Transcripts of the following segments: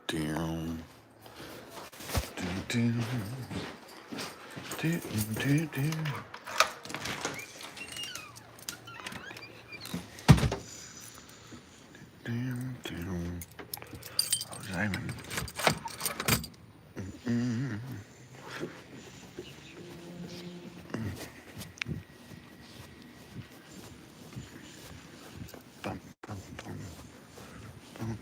Down. Do, do, do, do. Down, down. I was aiming. Bum, bum, bum. Bum.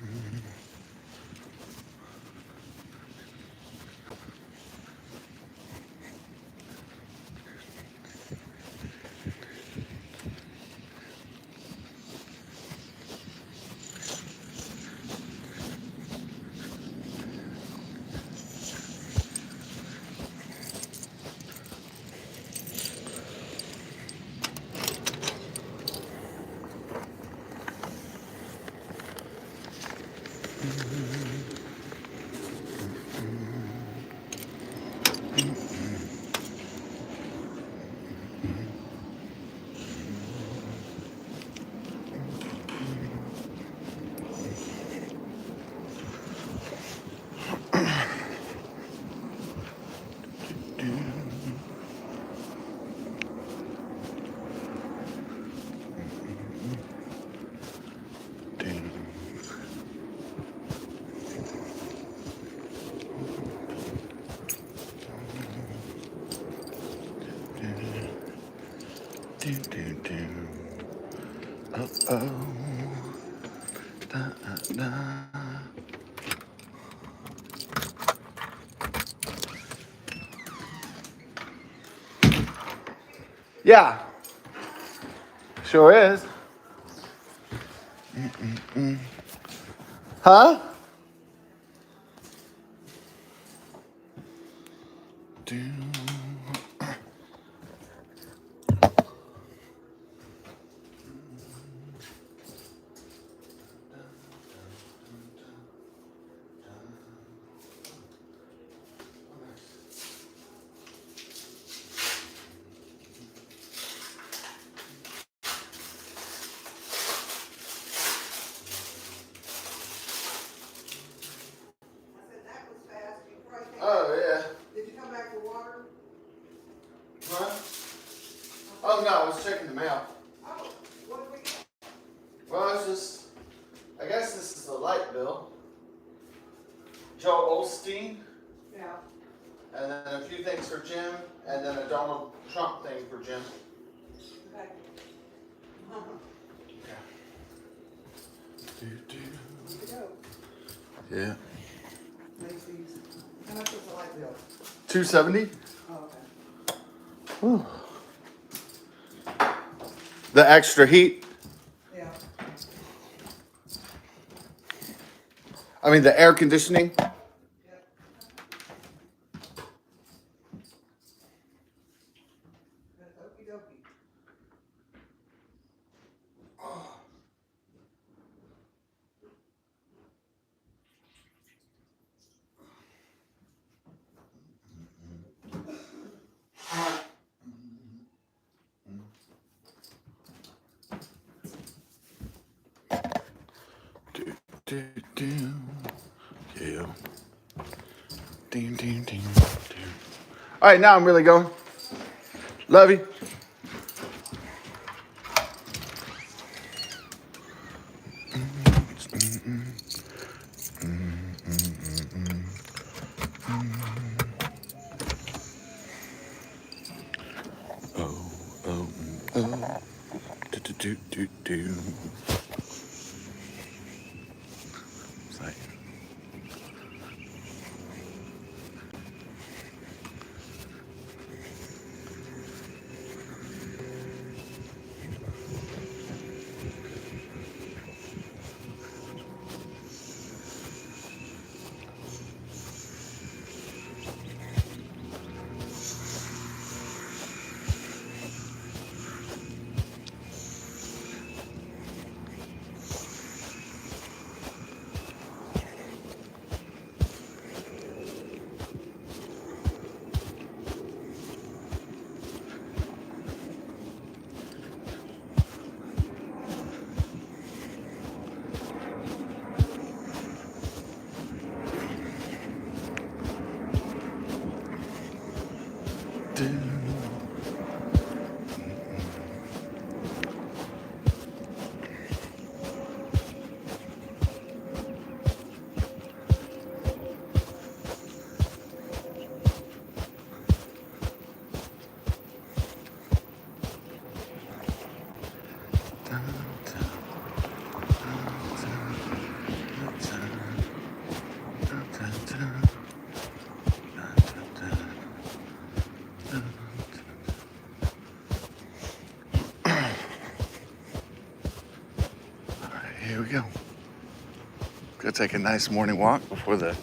Do, do, do. Uh-oh. Da, da. Yeah. Sure is. Huh? Do. Oh, yeah. Did you come back for water? Huh? Oh, no, I was checking the mail. Oh, what did we get? Well, it's just, I guess this is a light bill. Joe Osteen, Yeah. and then a few things for Jim, and then a Donald Trump thing for Jim. Okay. Do, do. Good to go. Yeah. Macy's. How much was the light bill? $270. Oh, okay. Whew. The extra heat. Yeah. I mean, the air conditioning. Yep. That's okie dokie. Do, do, do. Yeah. Ding, ding, ding, ding. All right, now I'm really going. Love you. Oh, oh, oh. Do, do, do, do, do. It's like, take a nice morning walk before the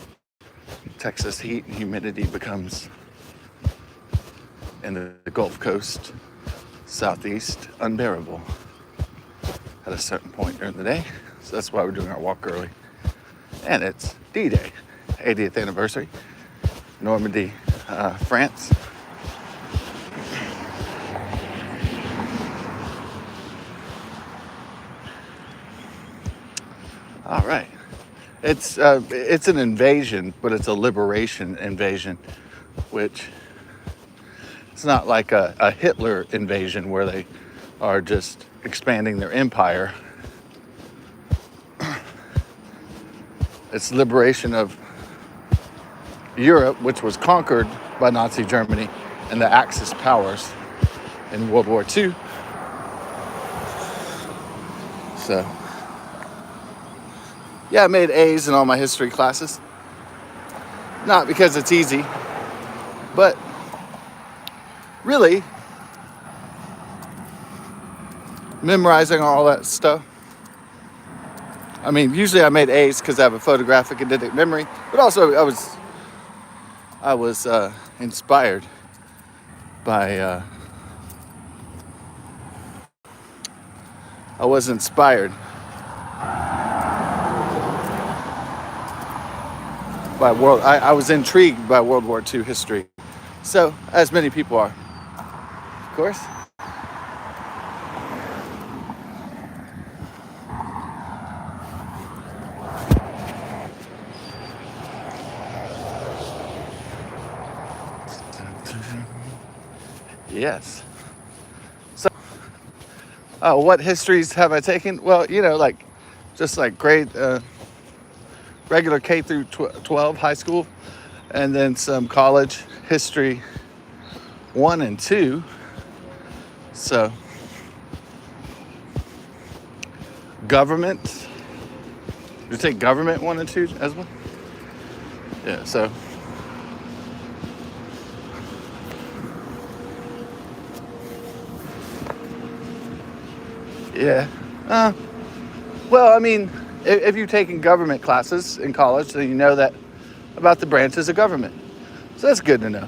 Texas heat and humidity becomes, in the Gulf Coast, southeast, unbearable at a certain point during the day. So that's why we're doing our walk early. And it's D-Day, 80th anniversary, Normandy, France. All right. It's an invasion, but it's a liberation invasion, which it's not like a Hitler invasion where they are just expanding their empire. It's liberation of Europe, which was conquered by Nazi Germany and the Axis powers in World War II. So, yeah, I made A's in all my history classes. Not because it's easy, but really memorizing all that stuff. I mean, usually I made A's because I have a photographic eidetic memory, but also I was inspired by I was inspired by I was intrigued by World War II history. So, as many people are, of course. Yes. So, what histories have I taken? Well, just like grade, regular K through 12 high school, and then some college history 1 and 2. So, government. You take government 1 and 2 as well? Yeah, so. Yeah. Well, I mean, if you've taken government classes in college, then you know that about the branches of government. So that's good to know.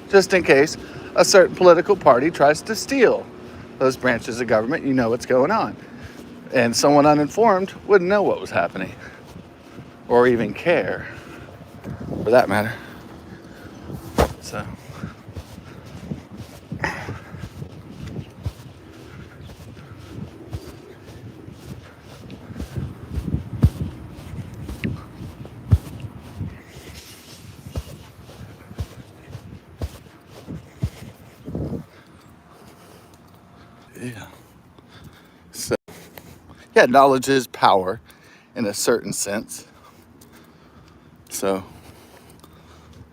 Just in case a certain political party tries to steal those branches of government, you know what's going on. And someone uninformed wouldn't know what was happening. Or even care, for that matter. So. Yeah. So, yeah, knowledge is power in a certain sense. So,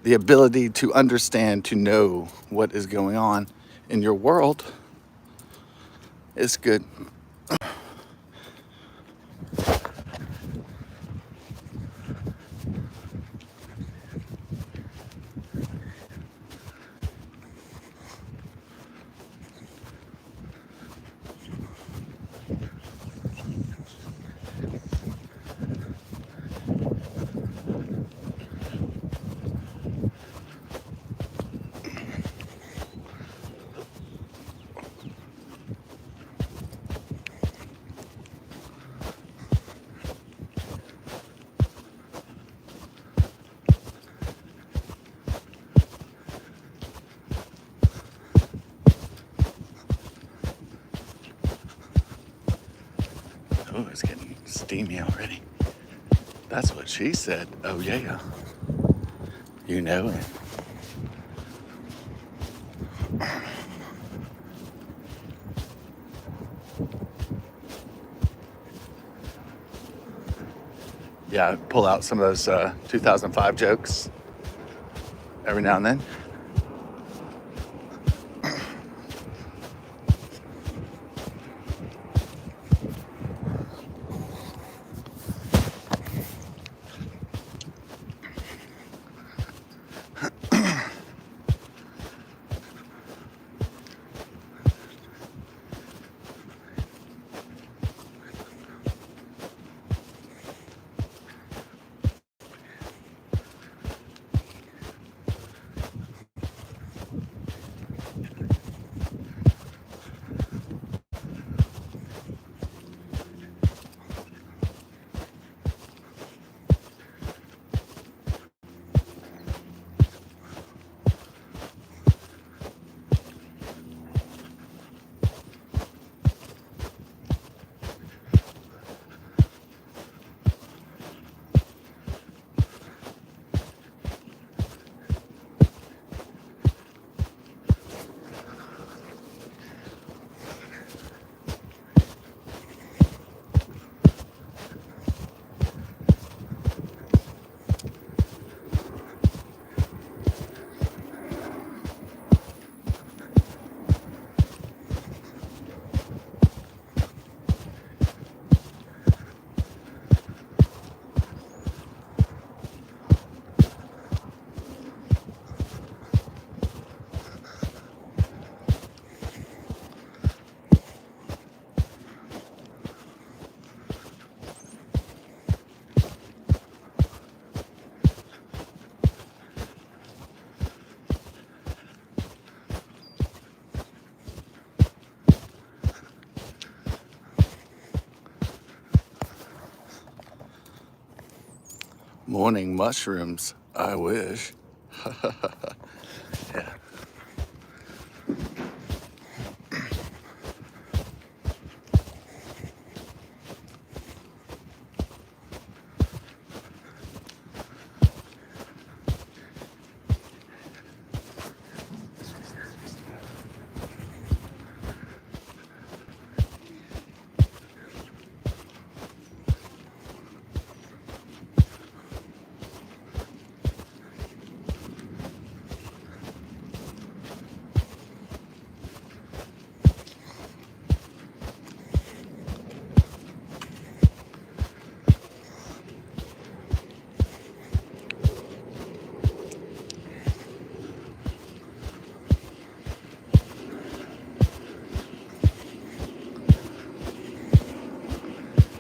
the ability to understand, to know what is going on in your world is good. Oh, it's getting steamy already. That's what she said. Oh, yeah. You know it. Yeah, I pull out some of those 2005 jokes every now and then. Morning mushrooms, I wish. Yeah.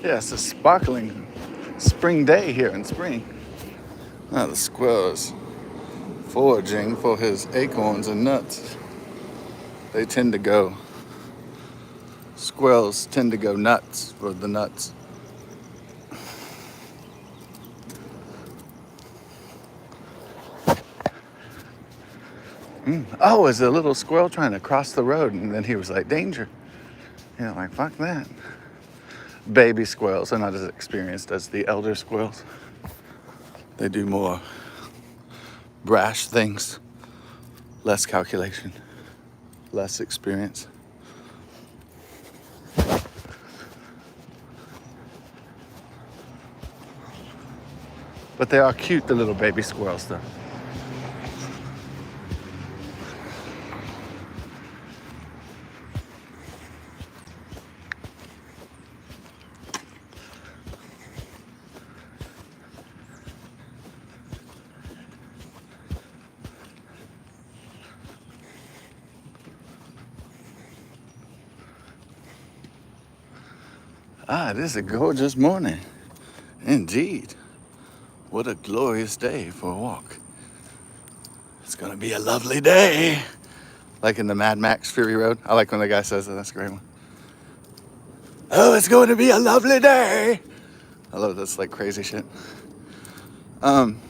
Yeah, it's a sparkling spring day here in spring. Now the squirrel is foraging for his acorns and nuts. They tend to go, squirrels tend to go nuts for the nuts. Oh, is a little squirrel trying to cross the road, and then he was like, danger. You know, like, fuck that. Baby squirrels are not as experienced as the elder squirrels. They do more brash things, less calculation, less experience. But they are cute, the little baby squirrels, though. Ah, it is a gorgeous morning. Indeed. What a glorious day for a walk. It's gonna be a lovely day. Like in the Mad Max Fury Road. I like when the guy says that. That's a great one. Oh, it's going to be a lovely day. I love this like crazy shit. Then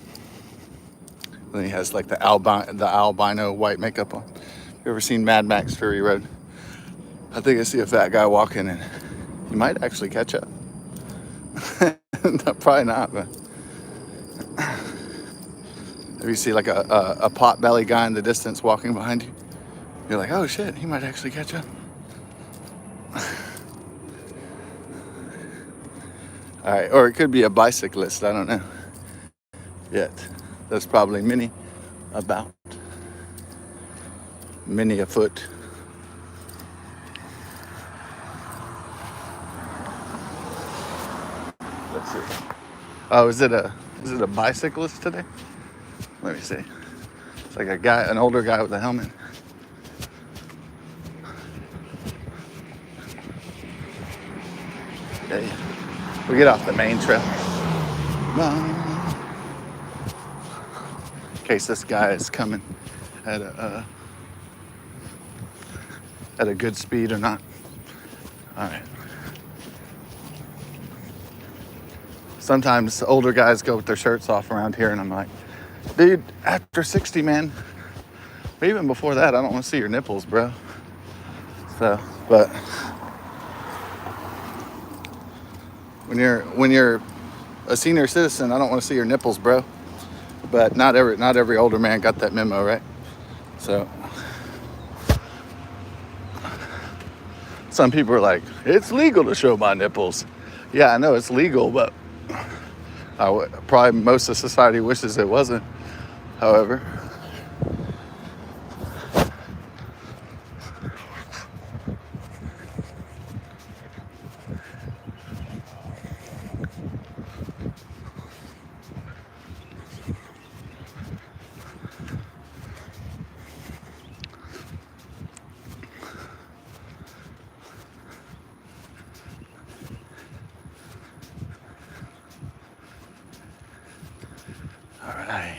he has like the albino white makeup on. You ever seen Mad Max Fury Road? I think I see a fat guy walking and he might actually catch up. No, probably not, but if you see like a pot belly guy in the distance walking behind you, you're like, oh shit, he might actually catch up. All right, or it could be a bicyclist, I don't know yet. There's probably many about, many afoot. Let's see. Oh, is it a bicyclist today? Let me see. It's like an older guy with a helmet. Yeah, we get off the main trail. In case this guy is coming at a good speed or not. All right. Sometimes older guys go with their shirts off around here, and I'm like, dude, after 60, man, or even before that, I don't want to see your nipples, bro. So, but when you're a senior citizen, I don't want to see your nipples, bro. But not every older man got that memo, right? So some people are like, it's legal to show my nipples. Yeah, I know it's legal, but probably most of society wishes it wasn't. However, all right.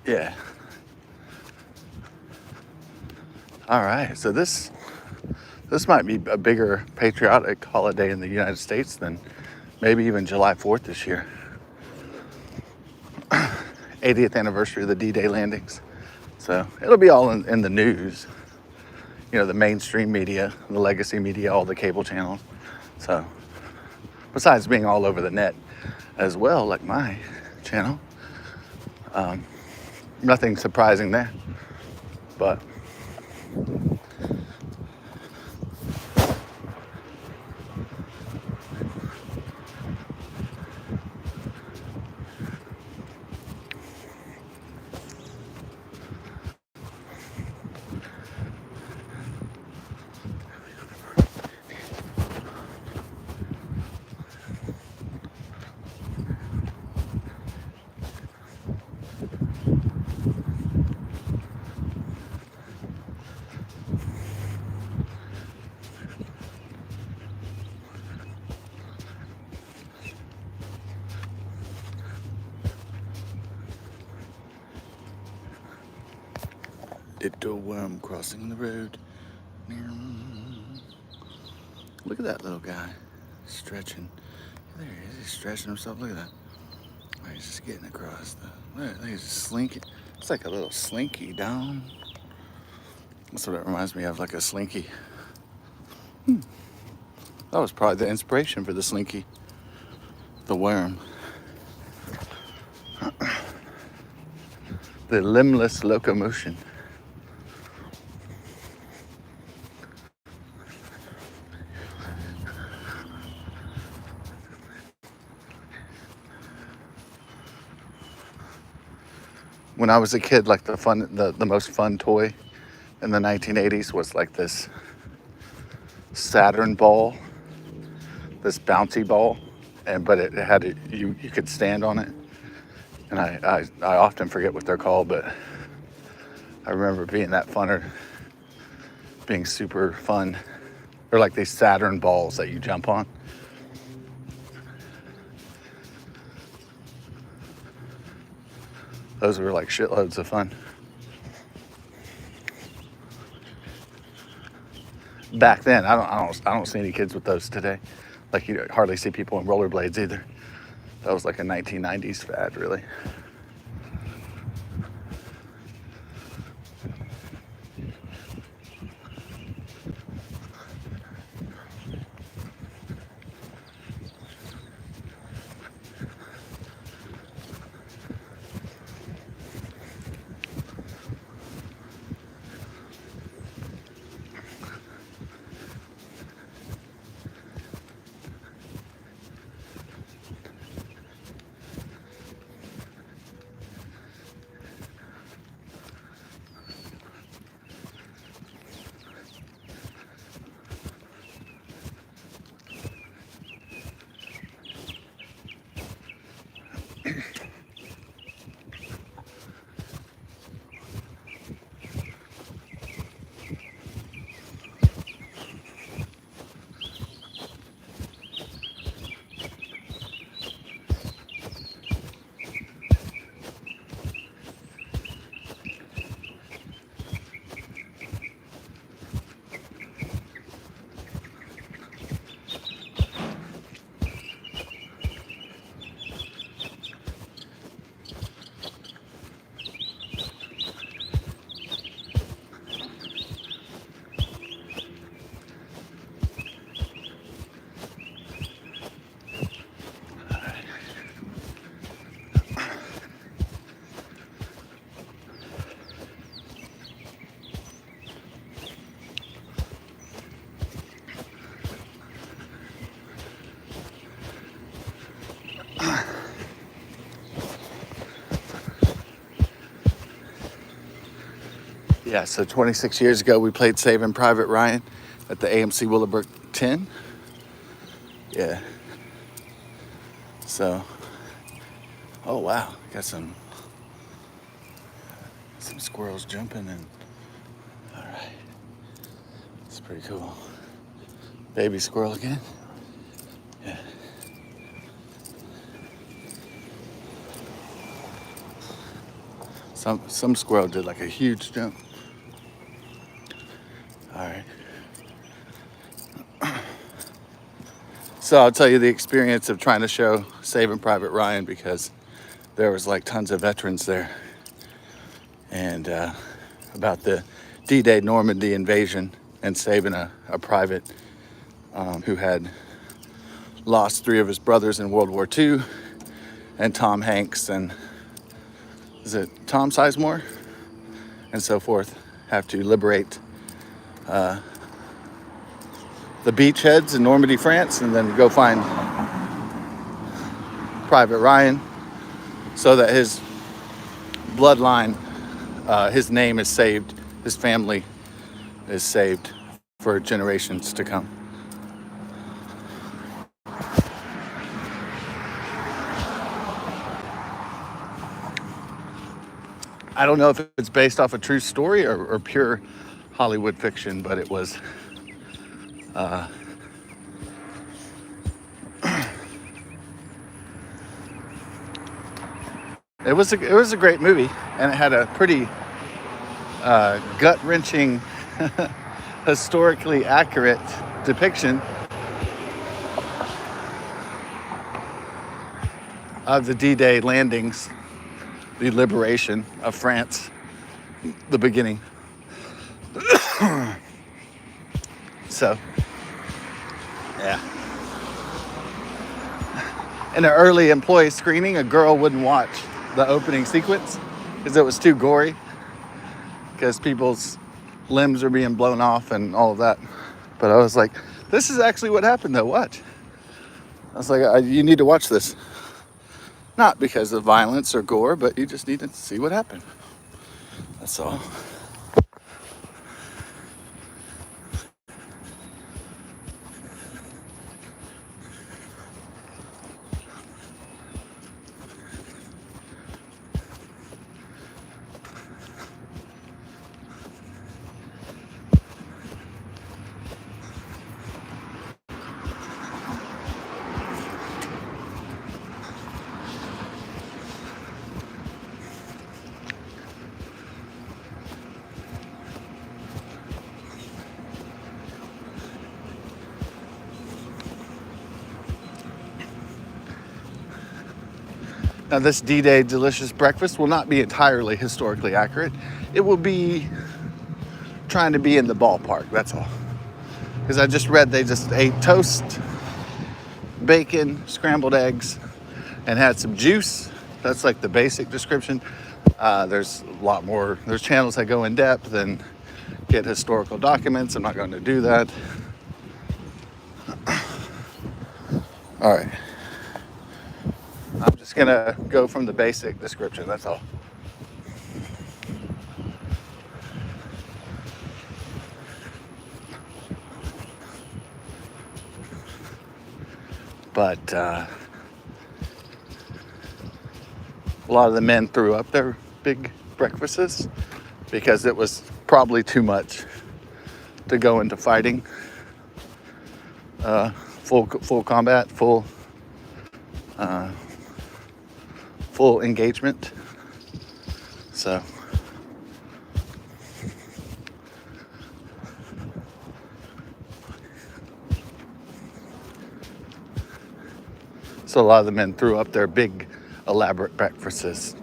Yeah. All right, so this might be a bigger patriotic holiday in the United States than maybe even July 4th this year. 80th anniversary of the D-Day landings. So it'll be all in the news, you know, the mainstream media, the legacy media, all the cable channels. So besides being all over the net as well, like my channel, nothing surprising there. But little worm crossing the road. Look at that little guy stretching. There he is. He's stretching himself. Look at that. Oh, he's just getting across the. Look, he's just slinking. It's like a little slinky down. That's what it reminds me of, like a slinky. That was probably the inspiration for the slinky. The worm. The limbless locomotion. When I was a kid, like the most fun toy in the 1980s was like this Saturn ball, this bouncy ball, but it had you could stand on it, and I often forget what they're called, but I remember being that fun or being super fun. They're like these Saturn balls that you jump on. Those were like shitloads of fun. Back then, I don't see any kids with those today. Like you hardly see people in rollerblades either. That was like a 1990s fad, really. Yeah, so 26 years ago, we played Saving Private Ryan at the AMC Willowbrook 10. Yeah. So, oh wow, got some squirrels jumping, and all right, it's pretty cool. Baby squirrel again. Yeah. Some squirrel did like a huge jump. All right. So I'll tell you the experience of trying to show Saving Private Ryan, because there was like tons of veterans there, and about the D-Day Normandy invasion and saving a private who had lost 3 of his brothers in World War II, and Tom Hanks and is it Tom Sizemore and so forth have to liberate the beachheads in Normandy, France, and then go find Private Ryan so that his bloodline, his name is saved, his family is saved for generations to come. I don't know if it's based off a true story or pure Hollywood fiction, but it was it was a great movie, and it had a pretty gut-wrenching, historically accurate depiction of the D-Day landings, the liberation of France, the beginning. So, yeah. In an early employee screening, a girl wouldn't watch the opening sequence because it was too gory, because people's limbs are being blown off and all of that. But I was like, this is actually what happened though, watch. I was like, you need to watch this. Not because of violence or gore, but you just need to see what happened. That's all. Now, this D-Day delicious breakfast will not be entirely historically accurate. It will be trying to be in the ballpark, that's all. Because I just read they just ate toast, bacon, scrambled eggs, and had some juice. That's like the basic description. There's a lot more. There's channels that go in depth and get historical documents. I'm not going to do that. All right. I'm just going to go from the basic description, that's all. But a lot of the men threw up their big breakfasts because it was probably too much to go into fighting. Full combat, full engagement. So a lot of the men threw up their big elaborate breakfasts.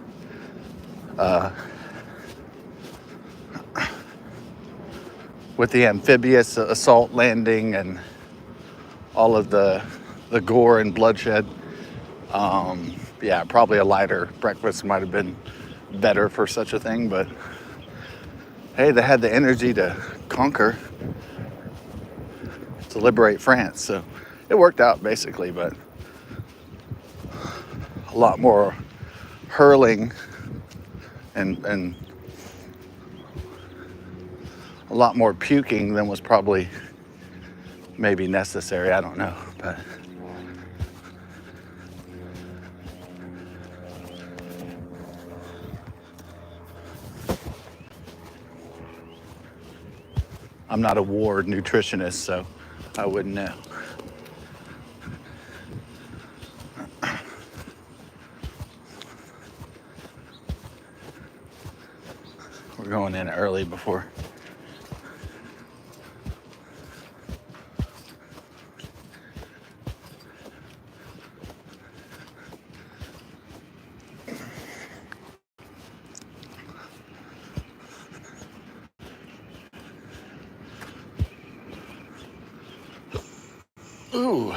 With the amphibious assault landing and all of the gore and bloodshed, yeah, probably a lighter breakfast might have been better for such a thing, but hey, they had the energy to conquer, to liberate France, so it worked out basically, but a lot more hurling and a lot more puking than was probably maybe necessary. I don't know, but I'm not a war nutritionist, so I wouldn't know. We're going in early before Ooh.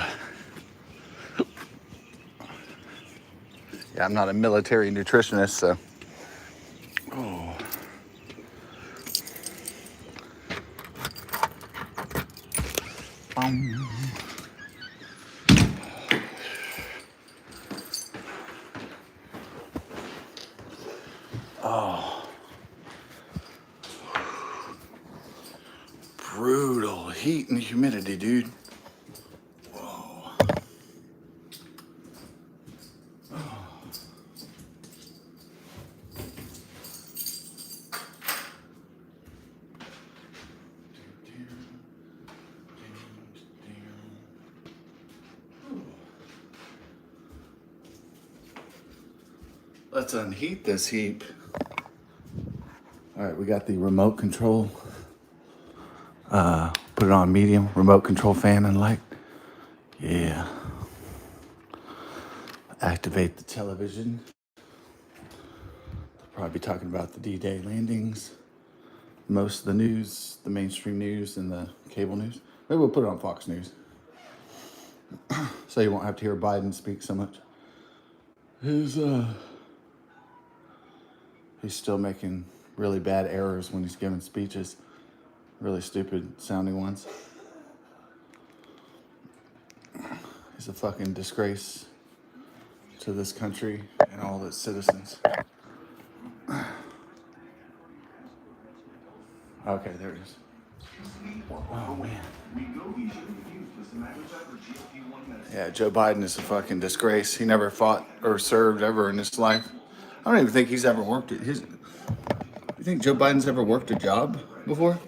Yeah, I'm not a military nutritionist, so. Oh. Um. Oh. Brutal heat and humidity, dude. Whoa. Let's unheat this heap. All right, we got the remote control. Put it on medium, remote control fan and light. Yeah. Activate the television. They'll probably be talking about the D-Day landings. Most of the news, the mainstream news and the cable news. Maybe we'll put it on Fox News. So you won't have to hear Biden speak so much. He's still making really bad errors when he's giving speeches. Really stupid sounding ones. He's a fucking disgrace to this country and all its citizens. Okay, there it is. Oh, man. Yeah, Joe Biden is a fucking disgrace. He never fought or served ever in his life. I don't even think he's ever worked at his. You think Joe Biden's ever worked a job before?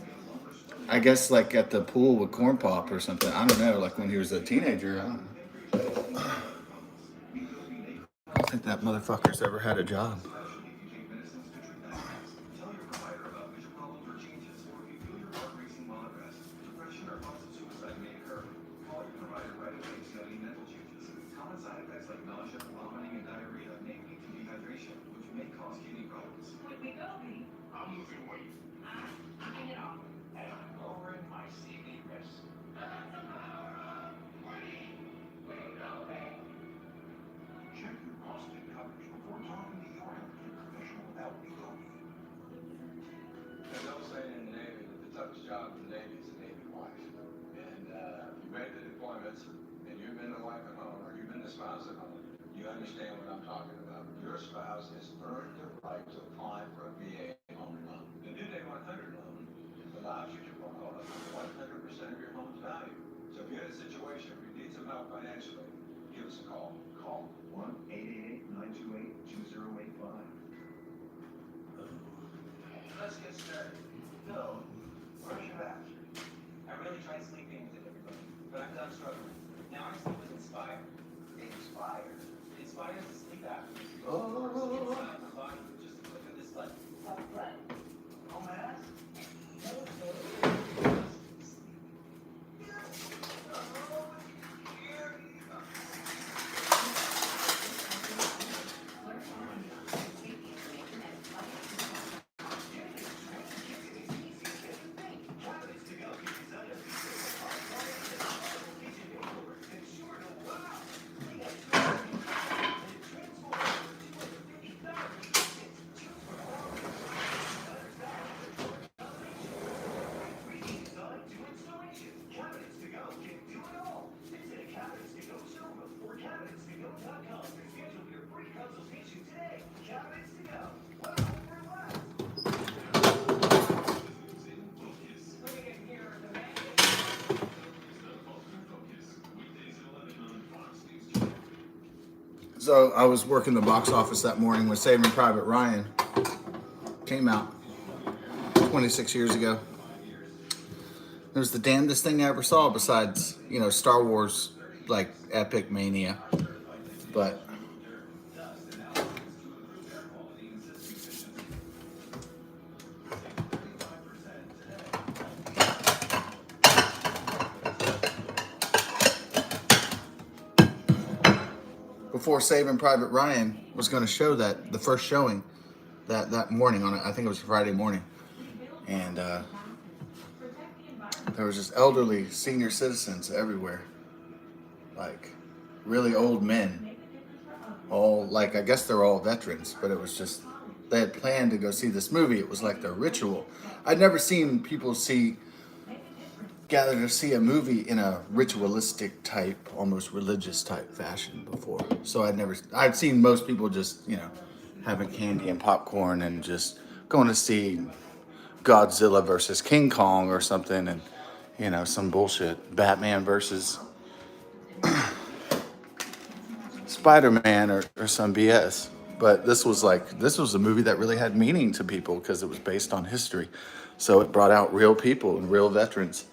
I guess like at the pool with corn pop or something. I don't know. Like when he was a teenager. I don't think that motherfucker's ever had a job. So I was working the box office that morning when Saving Private Ryan came out 26 years ago. It was the damnedest thing I ever saw besides, Star Wars, like, epic mania. But before Saving Private Ryan was going to show that, the first showing that morning on it, I think it was Friday morning. And there was just elderly senior citizens everywhere. like really old men, all like I guess they're all veterans, but it was just they had planned to go see this movie. It was like their ritual. I'd never seen people gather to see a movie in a ritualistic type, almost religious type fashion before. So I'd seen most people just, having candy and popcorn and just going to see Godzilla versus King Kong or something and, some bullshit. Batman versus Spider-Man or some BS. But this was a movie that really had meaning to people because it was based on history. So it brought out real people and real veterans,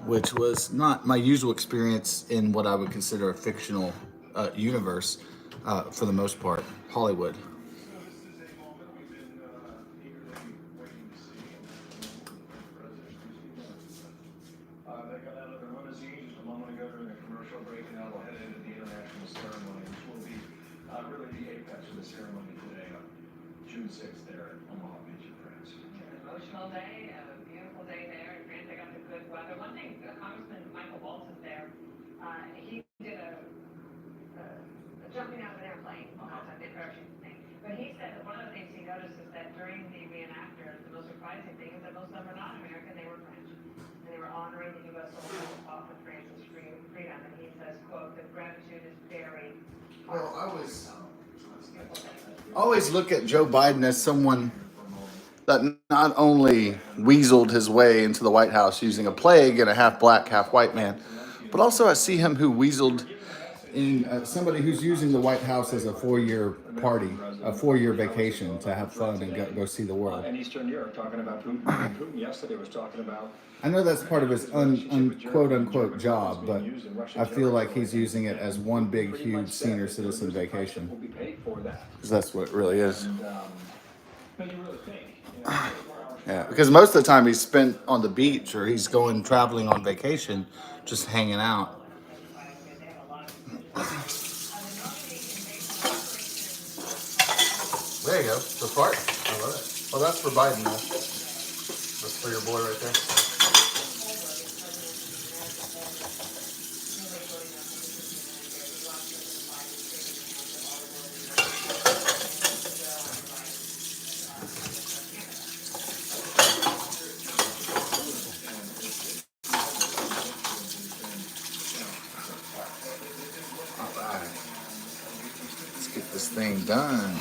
which was not my usual experience in what I would consider a fictional universe, for the most part, Hollywood. They got out of their limousine just a moment ago during a commercial break, and now we'll head into the international ceremony, which will be really the apex of the ceremony today on June 6th there at Omaha Beach in France. An emotional day, a beautiful day there in France. They got the good weather. One thing, Congressman Michael Bolton there, he did a jumping out of an airplane, the parachute thing. But he said that one of the things he noticed is that during the reenactors, the most surprising thing is that most of them were not American, they were French. And they were honoring the U.S. soldiers off of France's freedom. And he says, quote, the gratitude is very Well, I always look at Joe Biden as someone that not only weaseled his way into the White House using a plague and a half black, half white man, but also I see him who weaseled in somebody who's using the White House as a 4-year party, a 4-year vacation to have fun and go see the world. In Eastern Europe, talking about Putin. And Putin yesterday was talking about. I know that's part of his quote unquote job, but I feel like he's using it as one big, huge senior citizen vacation. Will be paid for that. Because that's what it really is. And, but you really think, you know, Yeah, because most of the time he's spent on the beach or he's going traveling on vacation, just hanging out. There you go, the fart. I love it. Well, that's for Biden, though. That's for your boy right there. All right. Let's get this thing done.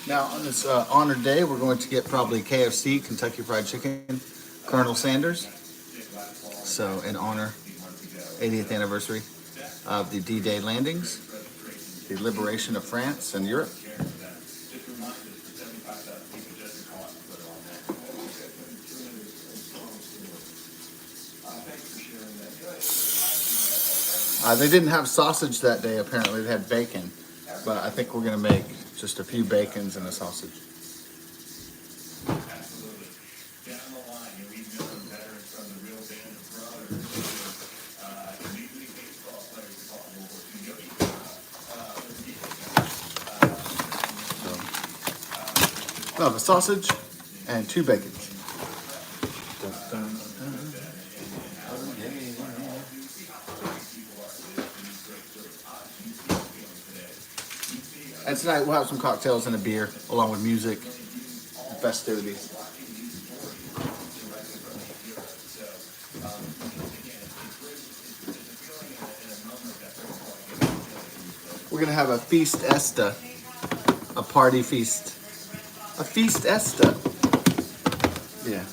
Now, on this honored day, we're going to get probably KFC, Kentucky Fried Chicken, Colonel Sanders. So, in honor, 80th anniversary of the D-Day landings, the liberation of France and Europe. They didn't have sausage that day, apparently. They had bacon. But I think we're going to make just a few bacons and a sausage. Absolutely. Down the line, you're even knowing veterans from the real band of brothers. Major League Baseball players who fought in World War II. Yogi So, no, the sausage and 2 bacons. Dun, dun, dun. And tonight we'll have some cocktails and a beer, along with music and festivities. We're gonna have a feast esta, a party feast, a feast esta. Yeah,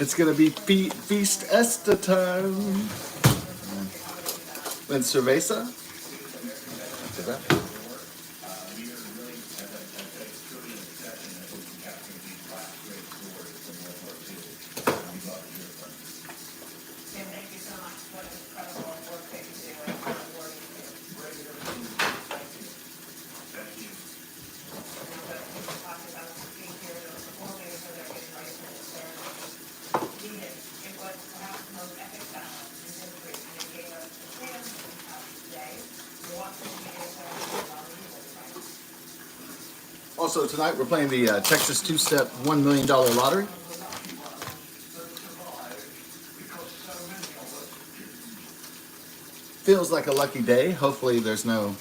it's gonna be feast esta time. And cerveza. Tim, thank you so much. What incredible work that you do and how rewarding it is. Thank you. But people talking about being here, the performers, so they're getting ready for this ceremony. It was perhaps the most epic battle in history, and it gave us a chance to have today. You're watching the video ceremony on the Eagles, right? Also tonight we're playing the Texas two-step $1 million lottery. Feels like a lucky day. Hopefully there's no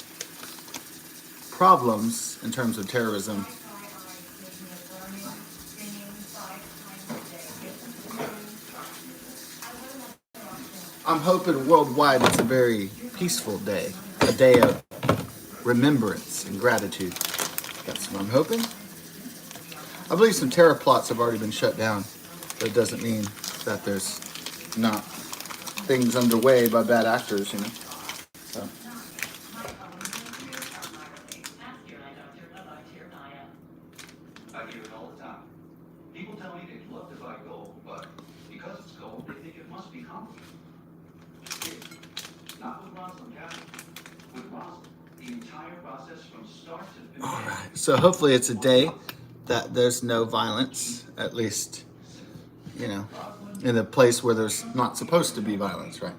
problems in terms of terrorism. I'm hoping worldwide it's a very peaceful day. A day of remembrance and gratitude. That's what I'm hoping. I believe some terror plots have already been shut down. But it doesn't mean that there's not things underway by bad actors, you know. So. I hear it all the time. People tell me they'd love to buy gold, but because it's gold, they think it must be complicated. Not with Rosalind Capital. With Rosalind, the entire process from start to finish. All right. So hopefully it's a day that there's no violence, at least, you know, in a place where there's not supposed to be violence, right?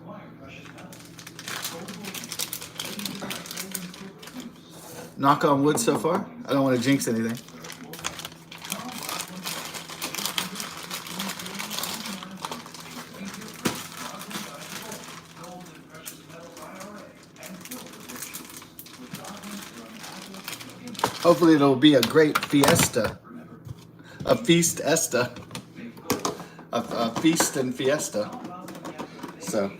Knock on wood so far. I don't want to jinx anything. Hopefully it'll be a great fiesta. A feast esta. A feast and fiesta. So.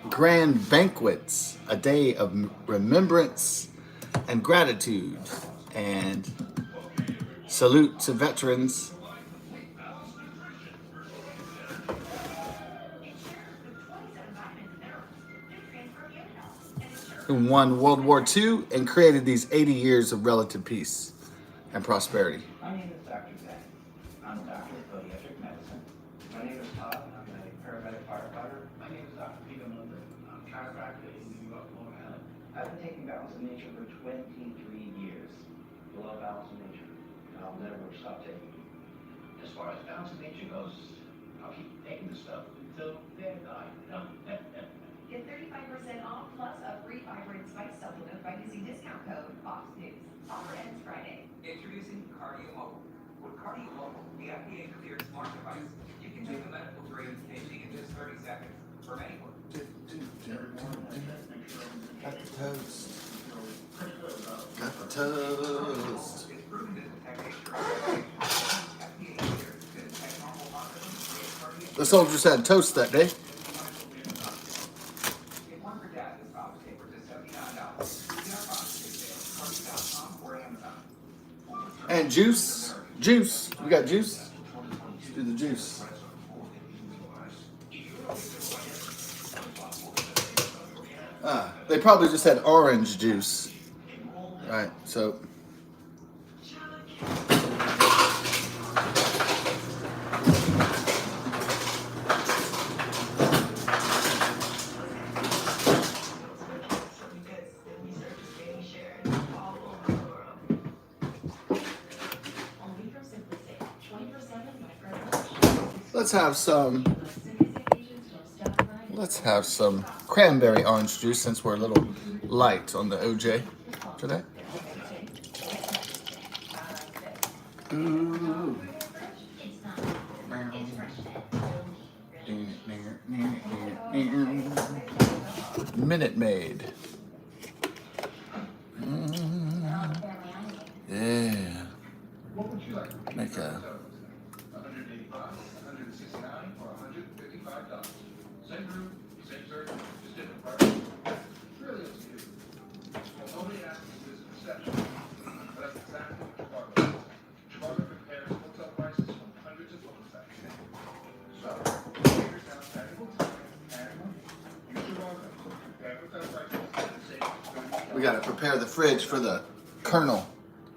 Grand banquets, a day of remembrance and gratitude, and salute to veterans. Who won World War II and created these 80 years of relative peace and prosperity. My name is Dr. Zach. I'm a doctor of podiatric medicine. My name is Todd, and I'm a paramedic firefighter. My name is Dr. Peter Miller. I'm a chiropractor in New York, Long Island. I've been taking balance in nature for 23 years. I love balance in nature, and I'll never stop taking it. As far as balance in nature goes, I'll keep taking the stuff until they die. Get 35% off plus a free fiber and spice supplement by using discount code Fox News. Offer ends Friday. Introducing Cardio. With Cardio, the FDA-cleared smart device, you can take a medical grade staging in just 30 seconds from anywhere. Got the toast. Got the toast. It's proven to detect FDA-cleared to detect normal heart rhythm. The soldiers had toast that day. Get one for dad this Father's Day for just $79. See our Father's Day sale at Cardio.com or Amazon. And juice. Juice. We got juice. Let's do the juice. They probably just had orange juice. Right, so. Let's have some. Let's have some cranberry orange juice since we're a little light on the OJ today. Ooh. Minute Maid. Yeah. Make a. $185, $169, or $155. Same room, same surgeon, just different prices. Really up to you. Well, nobody asks this is reception, but that's exactly what Chicago does. Chicago compares hotel prices from hundreds of hotel sites. So, take your time, valuable time, and money. Use Chicago. Compare hotel prices and save. We gotta prepare the fridge for the Colonel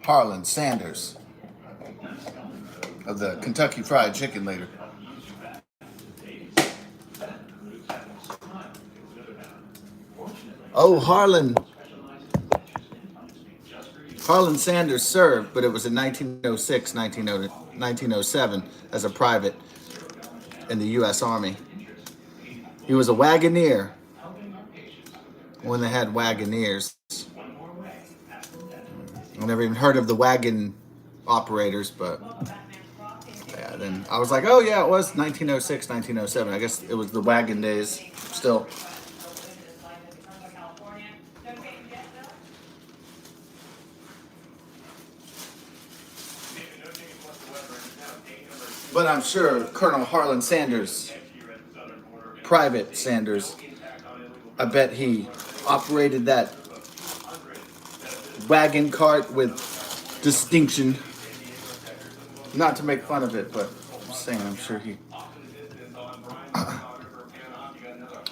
Harlan Sanders of the Kentucky Fried Chicken later. Oh, Harlan Sanders served, but it was in 1906, 1907 as a private in the U.S. Army. He was a wagoneer when they had wagoneers. I never even heard of the wagon operators, but yeah, then I was like, oh yeah, it was 1906, 1907. I guess it was the wagon days still. But I'm sure Colonel Harlan Sanders, Private Sanders, I bet he operated that wagon cart with distinction. Not to make fun of it, but I'm saying I'm sure he.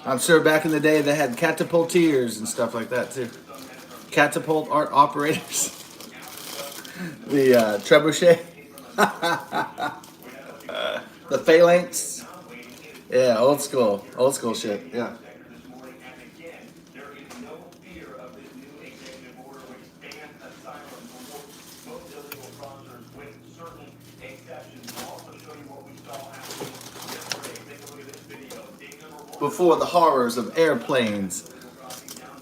I'm sure back in the day they had catapulteers and stuff like that too. Catapult art operators. The trebuchet. The phalanx. Yeah, old school shit. Yeah. Before the horrors of airplanes,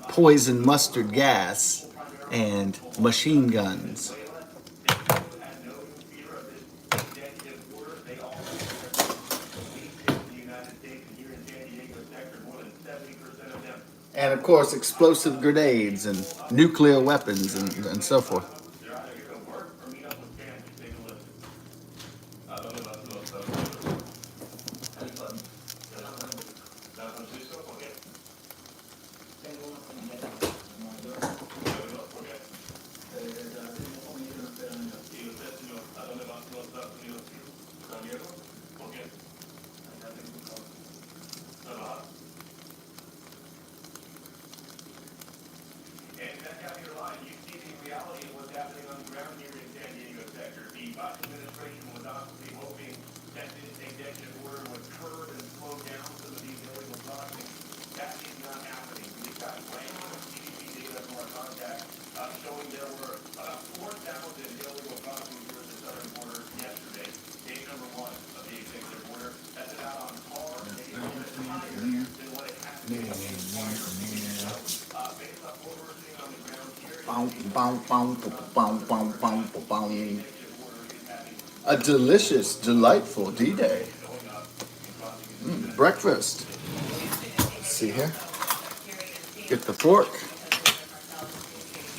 poison mustard gas, and machine guns. And of course, explosive grenades and nuclear weapons and so forth. A delicious, delightful D-Day. Breakfast. Let's see here. Get the fork.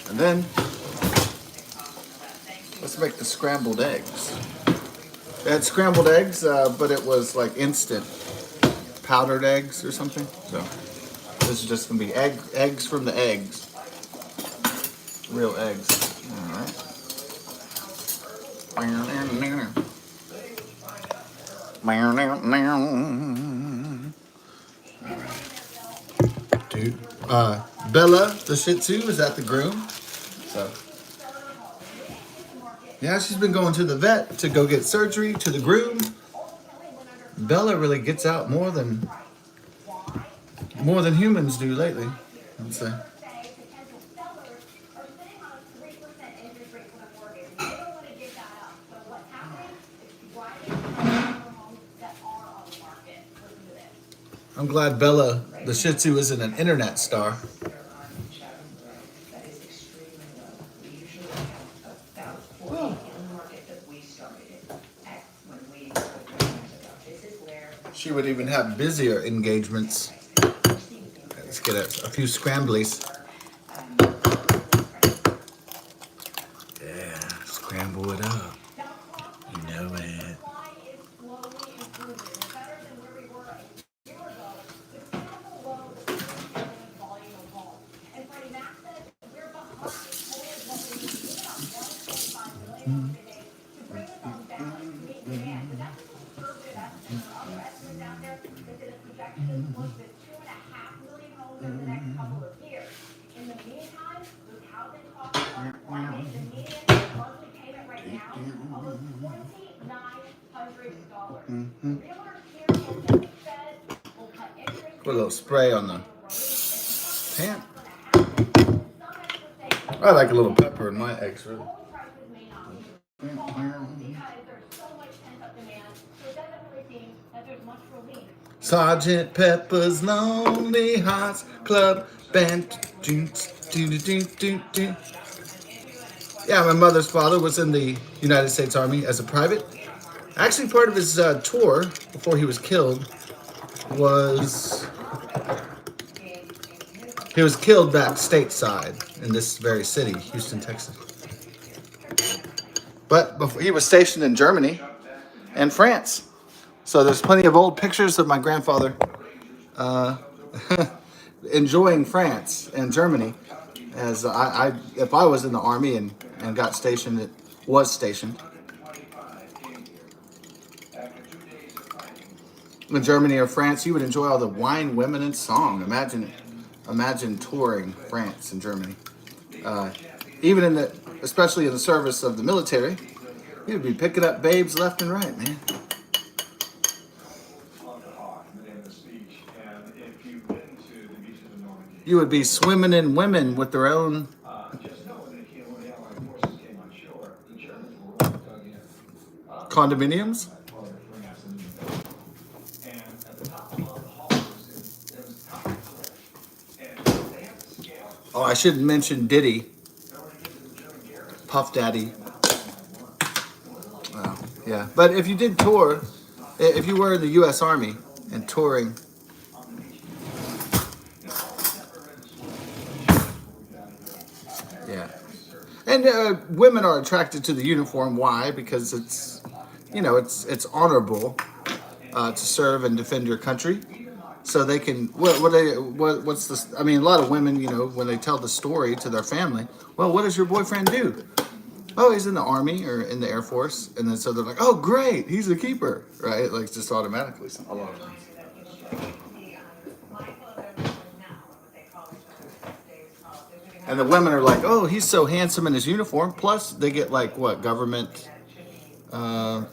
And then, let's make the scrambled eggs. They had scrambled eggs, but it was like instant powdered eggs or something. So, this is just going to be eggs from the eggs. Real eggs. All right. Bella, the Shih Tzu, is at the groom. So, yeah, she's been going to the vet to go get surgery, to the groom. Bella really gets out more than humans do lately, I'd say. I'm glad Bella, the Shih Tzu, isn't an internet star. That is extremely low. We usually have about 40 in the market that we started it at when we put revenues ago. This is where She would even have busier engagements. Let's get a few scramblies. Yeah, scramble it up. You know it. Put a little spray on the pan. I like a little pepper in my eggs, really. Sergeant Pepper's Lonely Hearts Club Band. Yeah, my mother's father was in the United States Army as a private. Actually, part of his tour before he was killed was he was killed back stateside in this very city, Houston, Texas. But before, he was stationed in Germany and France. So there's plenty of old pictures of my grandfather enjoying France and Germany. As if I was in the army and got stationed, was stationed in Germany or France, you would enjoy all the wine, women, and song. Imagine touring France and Germany. Even especially in the service of the military, you'd be picking up babes left and right, man. You would be swimming in women with their own condominiums. Oh, I should mention Diddy, Puff Daddy. Yeah, but if you did tour, if you were in the U.S. Army and touring, yeah, and women are attracted to the uniform. Why? Because it's honorable to serve and defend your country. So they can what's this? I mean, a lot of women, when they tell the story to their family, well, what does your boyfriend do? Oh, he's in the Army or in the Air Force, and then so they're like, oh, great, he's a keeper, right? Like just automatically. A lot of times. And the women are like, oh, he's so handsome in his uniform. Plus, they get like what government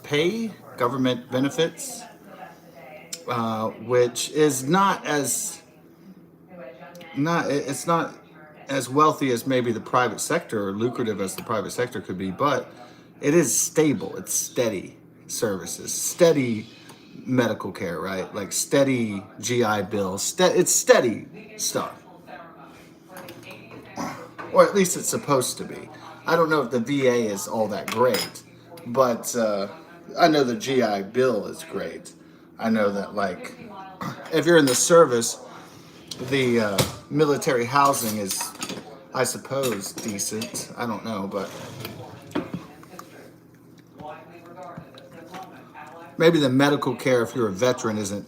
pay, government benefits. Which is it's not as wealthy as maybe the private sector or lucrative as the private sector could be, but it is stable. It's steady services, steady medical care, right? Like steady GI bills. It's steady stuff, or at least it's supposed to be. I don't know if the VA is all that great, but I know the GI Bill is great. I know that, like, if you're in the service, the military housing is, I suppose, decent. I don't know, but maybe the medical care, if you're a veteran, isn't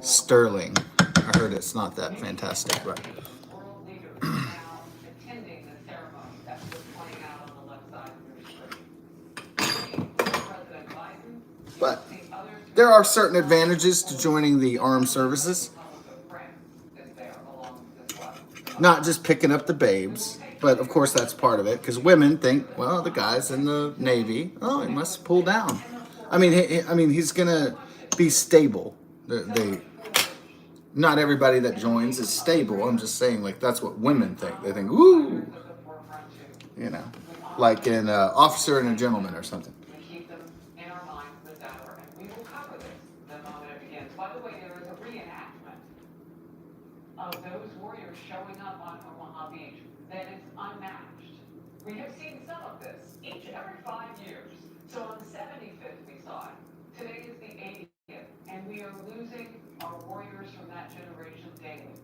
sterling. I heard it's not that fantastic, but. But there are certain advantages to joining the armed services. not just picking up the babes, but of course that's part of it because women think, well, the guy's in the Navy, oh, he must pull down. I mean, he's gonna be stable. They not everybody that joins is stable. I'm just saying, like, that's what women think. They think, ooh, you know, like an officer and a gentleman or something. We keep them in our minds this hour, and we will cover this the moment it begins. By the way, there is a reenactment of those warriors showing up on Omaha Beach that is unmatched. We have seen some of this each and every 5 years. So on the 75th we saw it. Today is the 80th, and we are losing our warriors from that generation daily.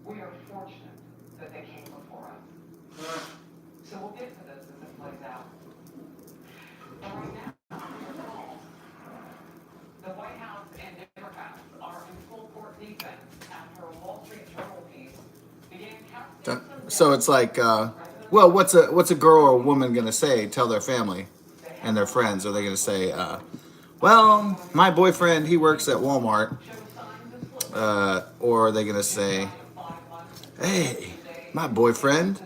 We are fortunate that they came before us. So we'll get to this as it plays out. But right now, the White House and Democrats are in full court defense after a Wall Street Journal piece began casting some So it's like, well, what's a girl or a woman gonna say? Tell their family and their friends. Are they gonna say, well, my boyfriend, he works at Walmart, or are they gonna say, hey, my boyfriend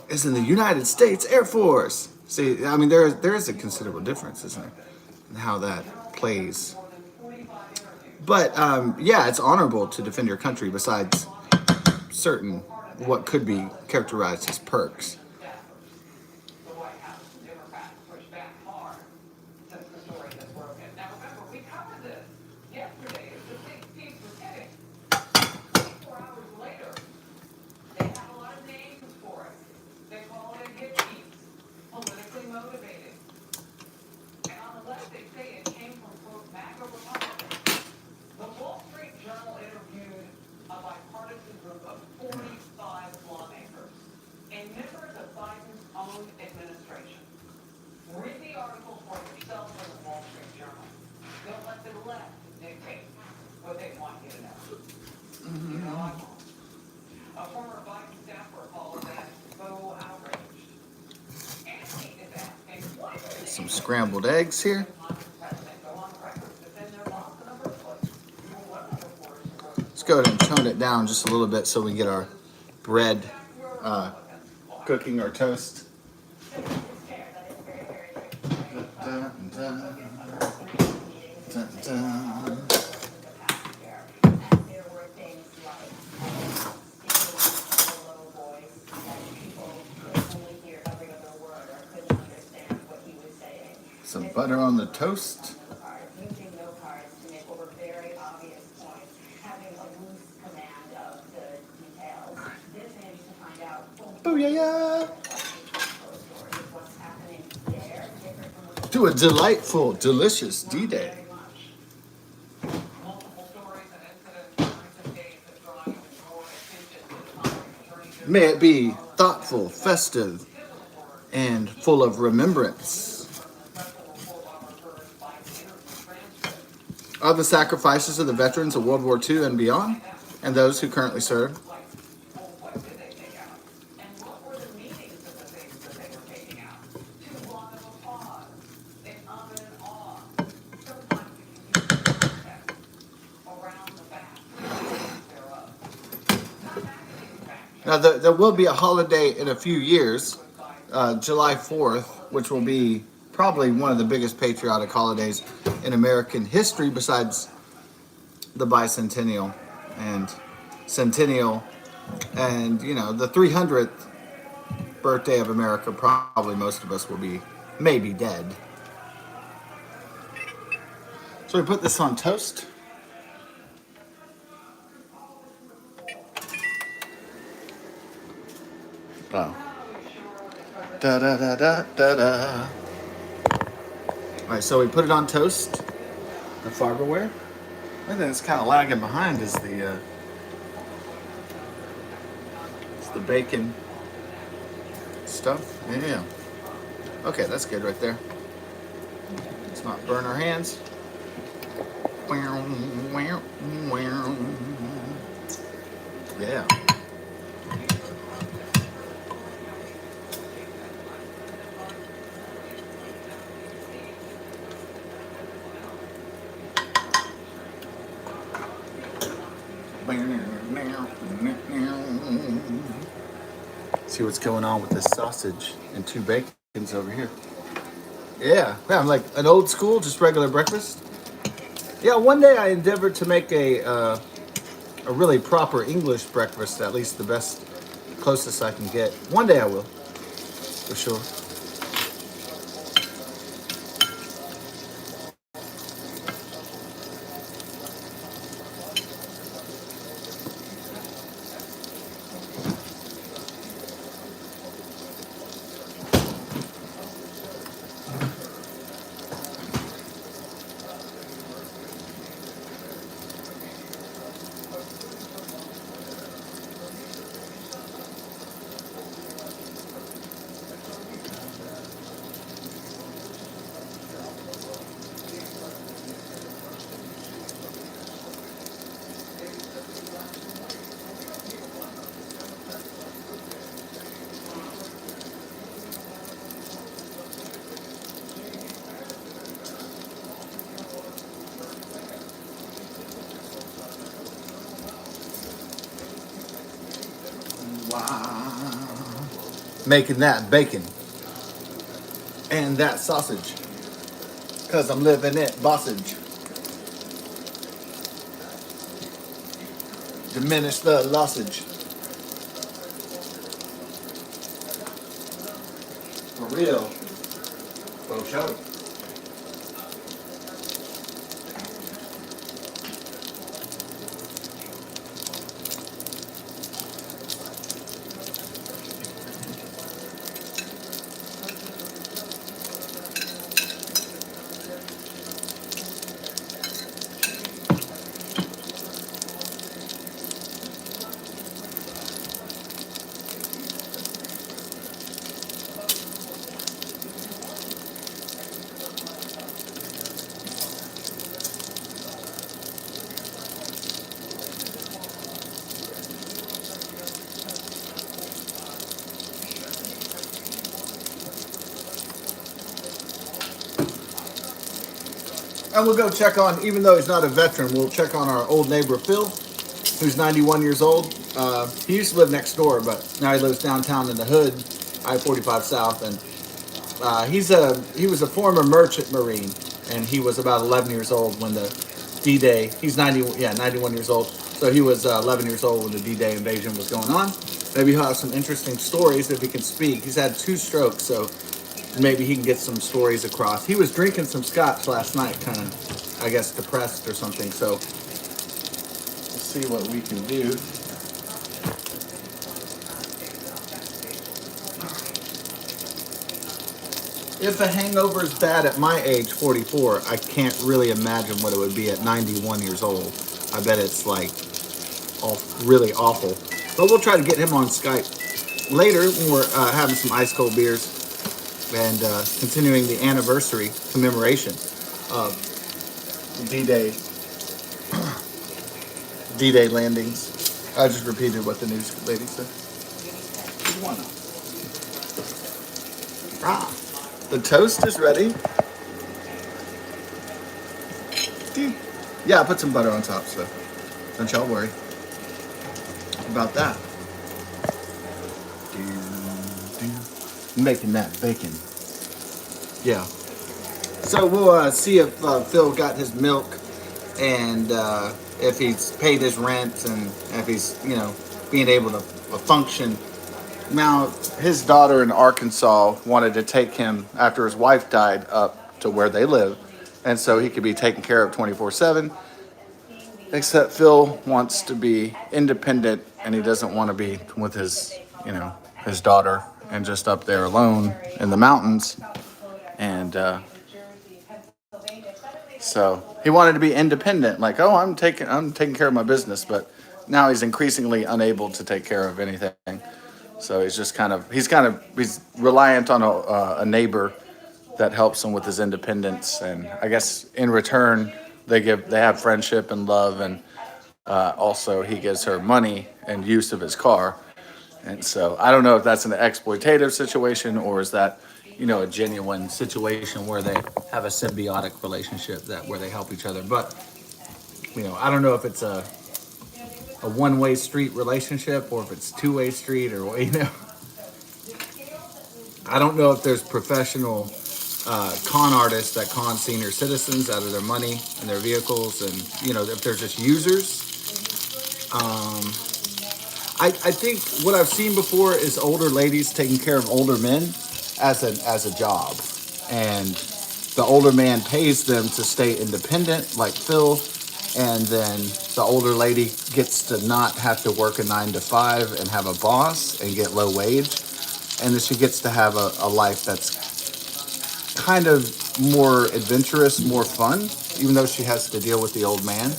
is in the United States Air Force? See, I mean, there is a considerable difference, isn't there, in how that plays. But yeah, it's honorable to defend your country. Besides certain what could be characterized as perks. the White House and Democrats pushed back hard since the story has broken. Now remember, we covered this yesterday as the big piece was hitting. 24 hours later, they have a lot of names for it. They call it a hit piece, politically motivated. And on the left, they say it came from, quote, MAGA Republicans. The Wall Street Journal interviewed a bipartisan group of 45 lawmakers and members of Biden's own administration. Read the article for yourself in the Wall Street Journal. Don't let the left dictate what they want you to know. You know I won't. A former Biden staffer called that faux outraged. And he is asking, why would Some scrambled eggs here. Let's go ahead and tone it down just a little bit so we can get our bread cooking our toast. Dun, dun, dun, dun. There were things like speaking in a low voice that people could only hear every other word or couldn't understand what he was saying. Some butter on the toast. Using note cards to make over very obvious points, having a loose command of the details. This aims to find out Booyah! what's happening there, different from what To a delightful, delicious D-Day. very much. multiple stories and incidents in recent days that draw even more attention to the topic of May it be thoughtful, festive, and full of remembrance of the sacrifices of the veterans of World War II and beyond, and those who currently serve. what did they take out? And what were the meanings of the things that they were taking out? Too long of a pause, an and awe. Sometimes you can use the context around the facts thereof. Not acting fact. Now, there will be a holiday in a few years, July 4th, which will be probably one of the biggest patriotic holidays in American history besides the bicentennial and centennial and, you know, the 300th birthday of America. Probably most of us will be maybe dead. So we put this on toast. Oh. Da da da da da da. All right, so we put it on toast. The Farberware. I think it's kind of lagging behind is the bacon stuff. Yeah. Okay, that's good right there. Let's not burn our hands. Yeah. See what's going on with this sausage and 2 bacons over here. Yeah, I'm like an old school, just regular breakfast. Yeah, one day I endeavored to make a really proper English breakfast, at least the best, closest I can get. One day I will, for sure. Wow. Making that bacon and that sausage. Because I'm living it, bossage. Diminish the lossage. For real. For sure. And we'll go check on, even though he's not a veteran, we'll check on our old neighbor Phil, who's 91 years old. He used to live next door, but now he lives downtown in the hood, I-45 South, and he was a former merchant marine, and he was about 11 years old when the D-Day. He's 91 years old, so he was 11 years old when the D-Day invasion was going on. Maybe he'll have some interesting stories if he can speak. He's had 2 strokes, so maybe he can get some stories across. He was drinking some scotch last night, kind of, I guess, depressed or something. So we'll see what we can do. If a hangover is bad at my age, 44, I can't really imagine what it would be at 91 years old. I bet it's like really awful. But we'll try to get him on Skype later when we're having some ice cold beers and continuing the anniversary commemoration of D-Day D-Day landings. I just repeated what the news lady said. Ah, the toast is ready. Yeah, I put some butter on top, so don't y'all worry about that. Making that bacon. Yeah. So we'll see if Phil got his milk and if he's paid his rent and if he's, being able to function. Now, his daughter in Arkansas wanted to take him after his wife died up to where they live, and so he could be taken care of 24/7. Except Phil wants to be independent, and he doesn't want to be with his, his daughter and just up there alone in the mountains. And so he wanted to be independent, like, oh, I'm taking care of my business, but now he's increasingly unable to take care of anything. So he's he's reliant on a neighbor that helps him with his independence, and I guess in return they have friendship and love, and also he gives her money and use of his car. And so I don't know if that's an exploitative situation or is that, a genuine situation where they have a symbiotic relationship where they help each other. But, I don't know if it's a a one-way street relationship or if it's two-way street or, you know. I don't know if there's professional con artists that con senior citizens out of their money and their vehicles, and you know if they're just users. I think what I've seen before is older ladies taking care of older men as a job, and the older man pays them to stay independent, like Phil, and then the older lady gets to not have to work a 9 to 5 and have a boss and get low wage, and then she gets to have a life that's kind of more adventurous, more fun, even though she has to deal with the old man.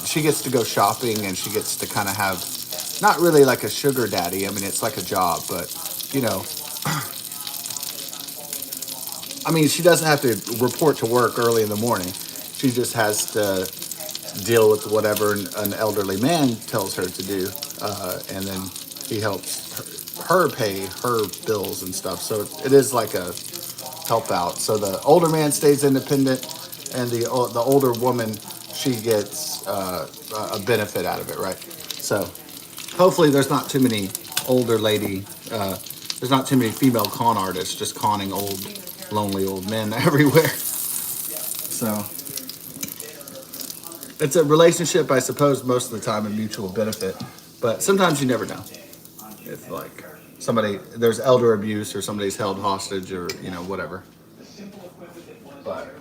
She gets to go shopping and she gets to kind of have not really like a sugar daddy. I mean, it's like a job, but you know, I mean, she doesn't have to report to work early in the morning. She just has to deal with whatever an elderly man tells her to do, and then he helps her pay her bills and stuff. So it is like a help out. So the older man stays independent, and the older woman, she gets a benefit out of it, right? So hopefully there's not too many older lady, there's not too many female con artists just conning old, lonely old men everywhere. So it's a relationship, I suppose, most of the time, a mutual benefit, but sometimes you never know. If like there's elder abuse or somebody's held hostage or, you know, whatever. But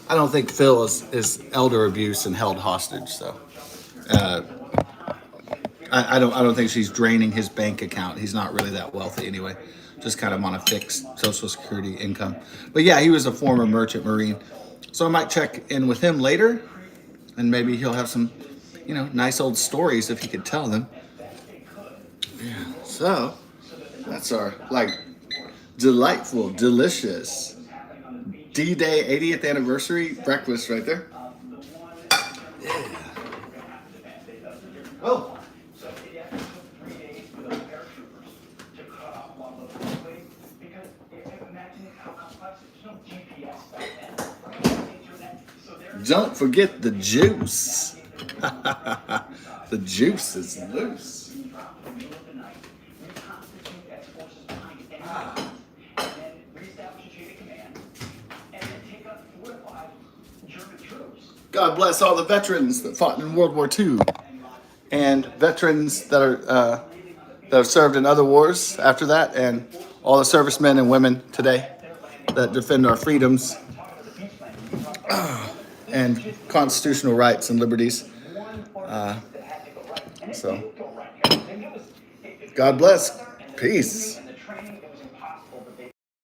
I don't think Phil is elder abuse and held hostage, so I don't think she's draining his bank account. He's not really that wealthy anyway, just kind of on a fixed Social Security income. But yeah, he was a former merchant marine, so I might check in with him later, and maybe he'll have some, you know, nice old stories if he could tell them. Yeah, so that's our like delightful, delicious D-Day 80th anniversary breakfast right there. Yeah. Oh. Don't forget the juice. The juice is loose. God bless all the veterans that fought in World War II, and veterans that have served in other wars after that, and all the servicemen and women today that defend our freedoms and constitutional rights and liberties. So, God bless. Peace.